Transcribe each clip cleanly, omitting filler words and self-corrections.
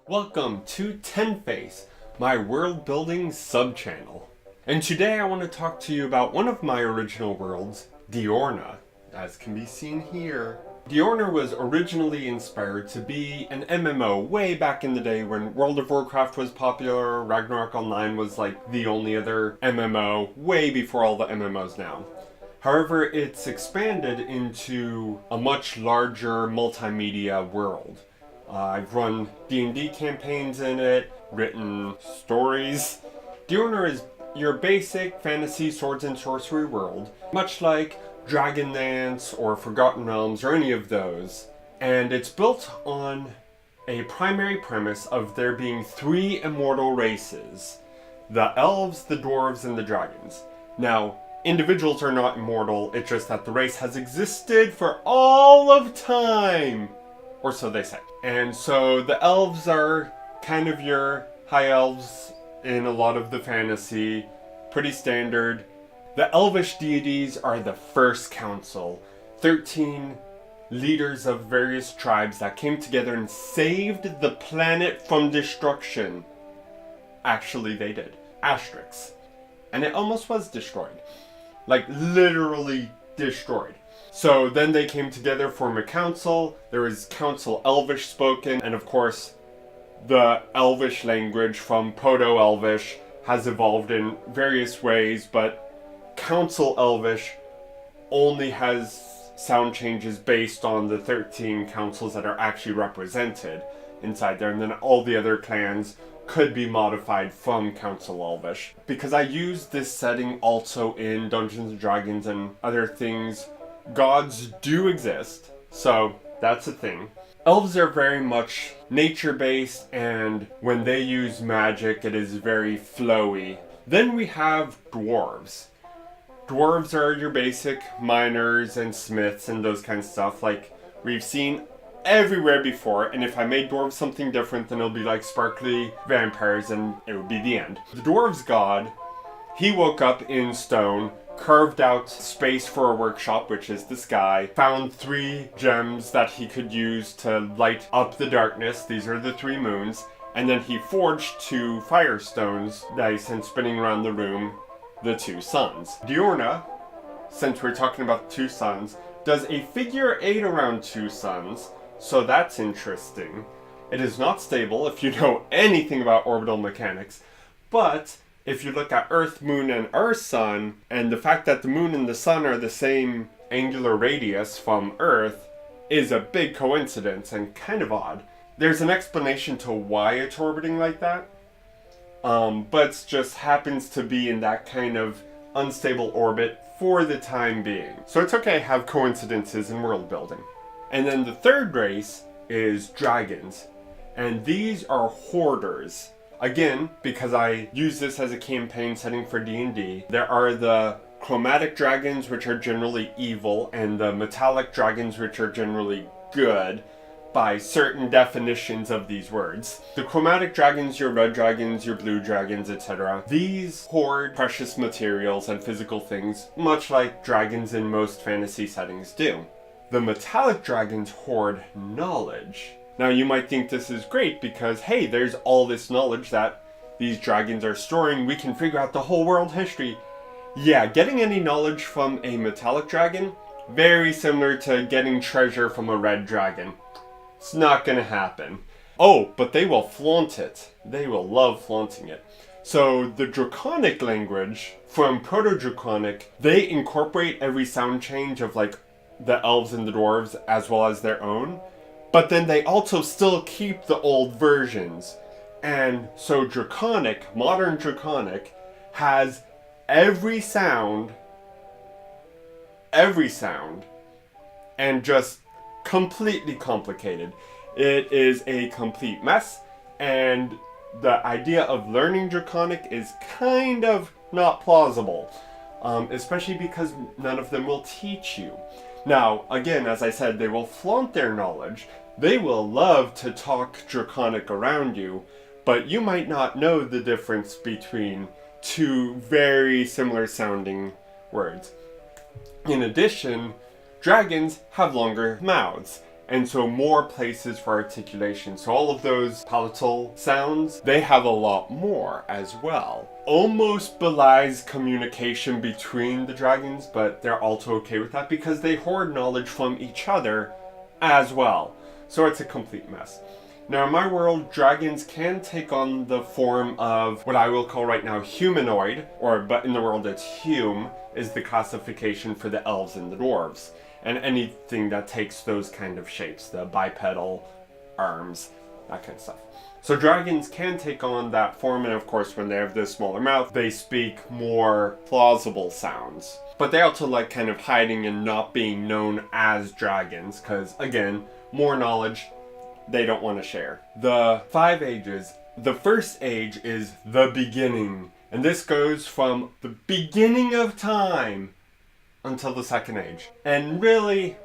Welcome to Ten Face, my world building sub-channel. And today I want to talk to you about one of my original worlds, Diorna, as can be seen here. Diorna was originally inspired to be an MMO way back in the day when World of Warcraft was popular. Ragnarok Online was like the only other MMO way before all the MMOs now. However, it's expanded into a much larger multimedia world. I've run D&D campaigns in it, written stories. Diorna is your basic fantasy swords and sorcery world, much like Dragonlance or Forgotten Realms or any of those. And it's built on a primary premise of there being three immortal races: the elves, the dwarves, and the dragons. Now, individuals are not immortal, it's just that the race has existed for all of time. Or so they say. And so the elves are kind of your high elves in a lot of the fantasy. Pretty standard. The elvish deities are the first council. 13 leaders of various tribes that came together and saved the planet from destruction. Actually, they did. Asterix. And it almost was destroyed. Like, literally destroyed. So then they came together, form a council. There was council elvish spoken, and of course the elvish language from proto-elvish has evolved in various ways, but council elvish only has sound changes based on the 13 councils that are actually represented inside there, and then all the other clans could be modified from council elvish. Because I use this setting also in Dungeons and Dragons and other things, gods do exist, so that's a thing. Elves are very much nature-based, and when they use magic, it is very flowy. Then we have dwarves. Dwarves are your basic miners and smiths and those kinds of stuff, like we've seen everywhere before, and if I made dwarves something different, then it'll be like sparkly vampires, and it would be the end. The dwarves god, he woke up in stone, carved out space for a workshop, which is the sky, found 3 gems that he could use to light up the darkness. These are the 3 moons. And then he forged 2 firestones that he sent spinning around the room, the 2 suns. Diorna, since we're talking about 2 suns, does a figure 8 around 2 suns, so that's interesting. It is not stable if you know anything about orbital mechanics, but if you look at Earth, Moon, and our Sun, and the fact that the Moon and the Sun are the same angular radius from Earth is a big coincidence and kind of odd. There's an explanation to why it's orbiting like that, but it just happens to be in that kind of unstable orbit for the time being. So it's okay to have coincidences in world building. And then the third race is dragons, and these are hoarders. Again, because I use this as a campaign setting for D&D, there are the chromatic dragons, which are generally evil, and the metallic dragons, which are generally good, by certain definitions of these words. The chromatic dragons, your red dragons, your blue dragons, etc. These hoard precious materials and physical things, much like dragons in most fantasy settings do. The metallic dragons hoard knowledge. Now you might think this is great because, hey, there's all this knowledge that these dragons are storing. We can figure out the whole world history. Yeah, getting any knowledge from a metallic dragon, very similar to getting treasure from a red dragon. It's not gonna happen. Oh, but they will flaunt it. They will love flaunting it. So the Draconic language, from Proto-Draconic, they incorporate every sound change of like the elves and the dwarves as well as their own. But then they also still keep the old versions. And so Draconic, modern Draconic, has every sound, and just completely complicated. It is a complete mess, and the idea of learning Draconic is kind of not plausible. Especially because none of them will teach you. Now, again, as I said, they will flaunt their knowledge. They will love to talk Draconic around you, but you might not know the difference between 2 very similar sounding words. In addition, dragons have longer mouths, And so more places for articulation. So all of those palatal sounds, they have a lot more as well. Almost belies communication between the dragons, but they're also okay with that because they hoard knowledge from each other as well. So it's a complete mess. Now, in my world, dragons can take on the form of what I will call right now humanoid, but in the world it's hume, is the classification for the elves and the dwarves. And anything that takes those kind of shapes, the bipedal arms, that kind of stuff. So dragons can take on that form, and of course when they have this smaller mouth, they speak more plausible sounds. But they also like kind of hiding and not being known as dragons, because again, more knowledge they don't want to share. The 5 ages, the first age is the beginning, and this goes from the beginning of time until the second age. And really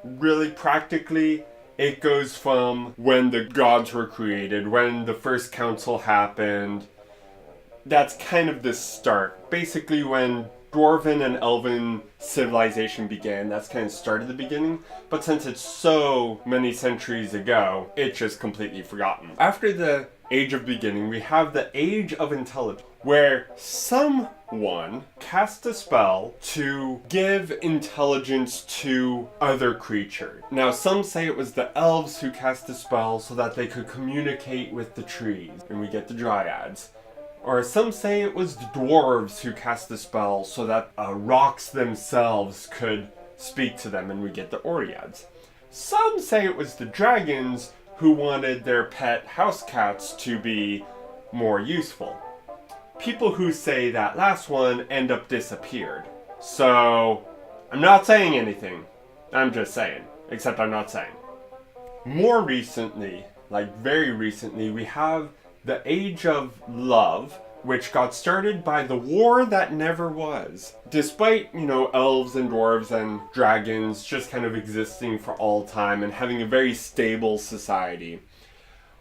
practically, it goes from when the gods were created, when the first council happened. That's kind of the start. Basically when Dwarven and Elven civilization began, that's kind of started the beginning, but since it's so many centuries ago, it's just completely forgotten. After the Age of Beginning, we have the Age of Intelligence, where someone cast a spell to give intelligence to other creatures. Now, some say it was the elves who cast the spell so that they could communicate with the trees, and we get the dryads. Or some say it was the dwarves who cast the spell so that rocks themselves could speak to them, and we get the Oreads. Some say it was the dragons who wanted their pet house cats to be more useful. People who say that last one end up disappeared. So, I'm not saying anything. I'm just saying. Except I'm not saying. More recently, like very recently, we have the Age of Love, which got started by the war that never was. Despite, elves and dwarves and dragons just kind of existing for all time and having a very stable society,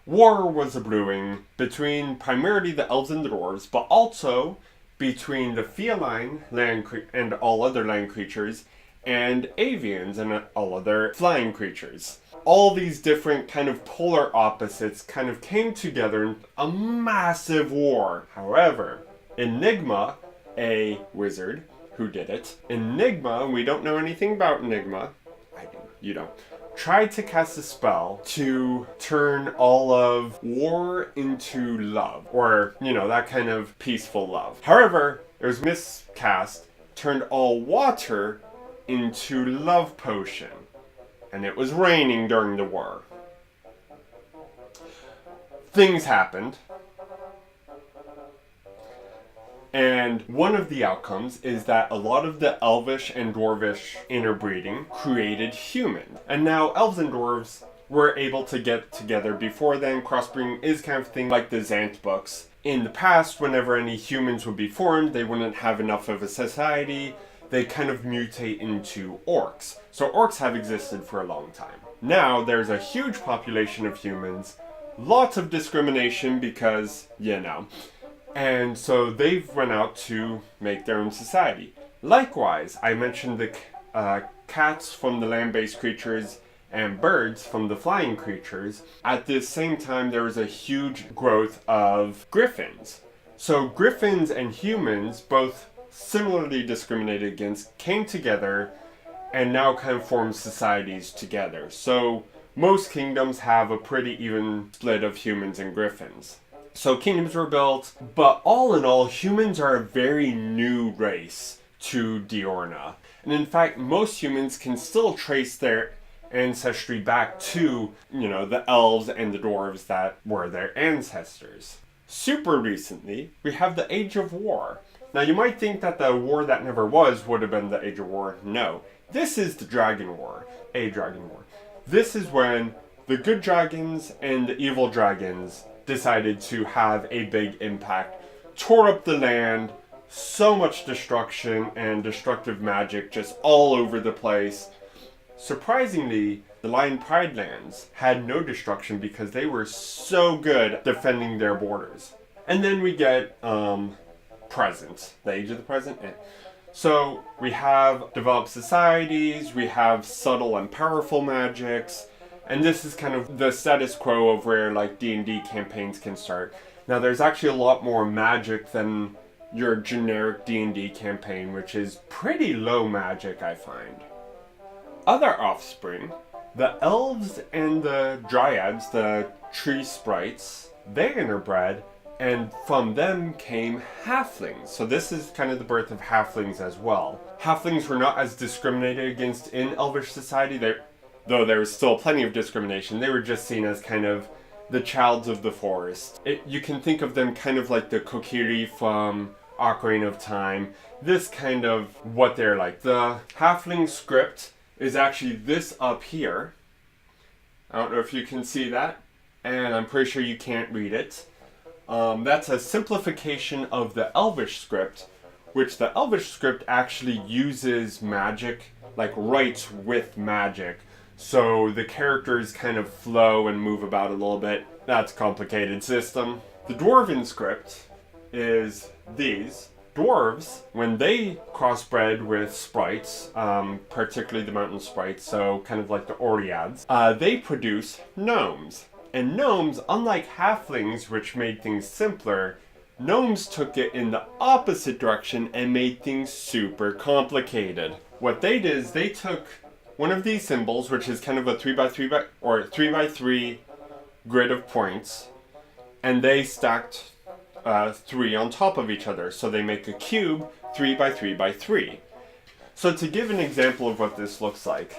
war was a brewing between primarily the elves and the dwarves, but also between the feline and all other land creatures and avians and all other flying creatures. All these different kind of polar opposites kind of came together in a massive war. However, Enigma, a wizard who did it, Enigma, we don't know anything about Enigma, I do, you don't, tried to cast a spell to turn all of war into love, or, that kind of peaceful love. However, it was miscast, turned all water into love potion. And it was raining during the war. Things happened. And one of the outcomes is that a lot of the elvish and dwarvish interbreeding created humans. And now elves and dwarves were able to get together before then. Crossbreeding is kind of thing like the Zant books. In the past, whenever any humans would be formed, they wouldn't have enough of a society. They kind of mutate into orcs. So orcs have existed for a long time. Now there's a huge population of humans, lots of discrimination because, and so they've went out to make their own society. Likewise, I mentioned the cats from the land-based creatures and birds from the flying creatures. At the same time, there was a huge growth of griffins. So griffins and humans, both similarly discriminated against, came together and now kind of form societies together. So most kingdoms have a pretty even split of humans and griffins. So kingdoms were built, but all in all, humans are a very new race to Diorna. And in fact, most humans can still trace their ancestry back to, the elves and the dwarves that were their ancestors. Super recently, we have the Age of War. Now you might think that the war that never was would have been the Age of War. No. This is the Dragon War. A Dragon War. This is when the good dragons and the evil dragons decided to have a big impact. Tore up the land. So much destruction and destructive magic just all over the place. Surprisingly, the Lion Pride lands had no destruction because they were so good at defending their borders. And then we get, present. The Age of the Present. So we have developed societies, we have subtle and powerful magics, And this is kind of the status quo of where like D&D campaigns can start. Now there's actually a lot more magic than your generic D&D campaign, which is pretty low magic, I find. Other offspring, the elves and the dryads, the tree sprites, they interbred, and from them came halflings. So this is kind of the birth of halflings as well. Halflings were not as discriminated against in elvish society, though there was still plenty of discrimination. They were just seen as kind of the childs of the forest. You can think of them kind of like the Kokiri from Ocarina of Time. This kind of what they're like. The halfling script is actually this up here. I don't know if you can see that, and I'm pretty sure you can't read it. That's a simplification of the Elvish script, which the Elvish script actually uses magic, like writes with magic. So the characters kind of flow and move about a little bit. That's a complicated system. The Dwarven script is these. Dwarves, when they crossbred with sprites, particularly the mountain sprites, so kind of like the Oreads, they produce gnomes. And gnomes, unlike halflings, which made things simpler, gnomes took it in the opposite direction and made things super complicated. What they did is they took one of these symbols, which is kind of a 3x3 grid of points, and they stacked 3 on top of each other. So they make a cube 3x3x3. So to give an example of what this looks like,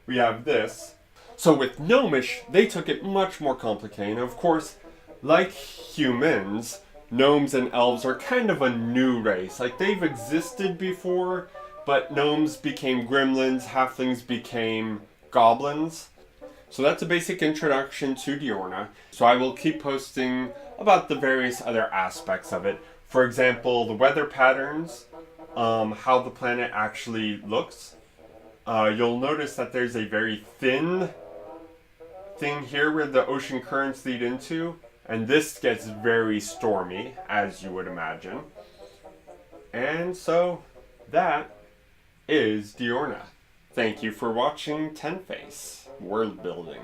we have this. So with Gnomish, they took it much more complicated. And of course, like humans, gnomes and elves are kind of a new race. Like they've existed before, but gnomes became gremlins, halflings became goblins. So that's a basic introduction to Diorna. So I will keep posting about the various other aspects of it. For example, the weather patterns, how the planet actually looks. You'll notice that there's a very thin thing here where the ocean currents lead into, and this gets very stormy, as you would imagine. And so, that is Diorna. Thank you for watching Ten Face World Building.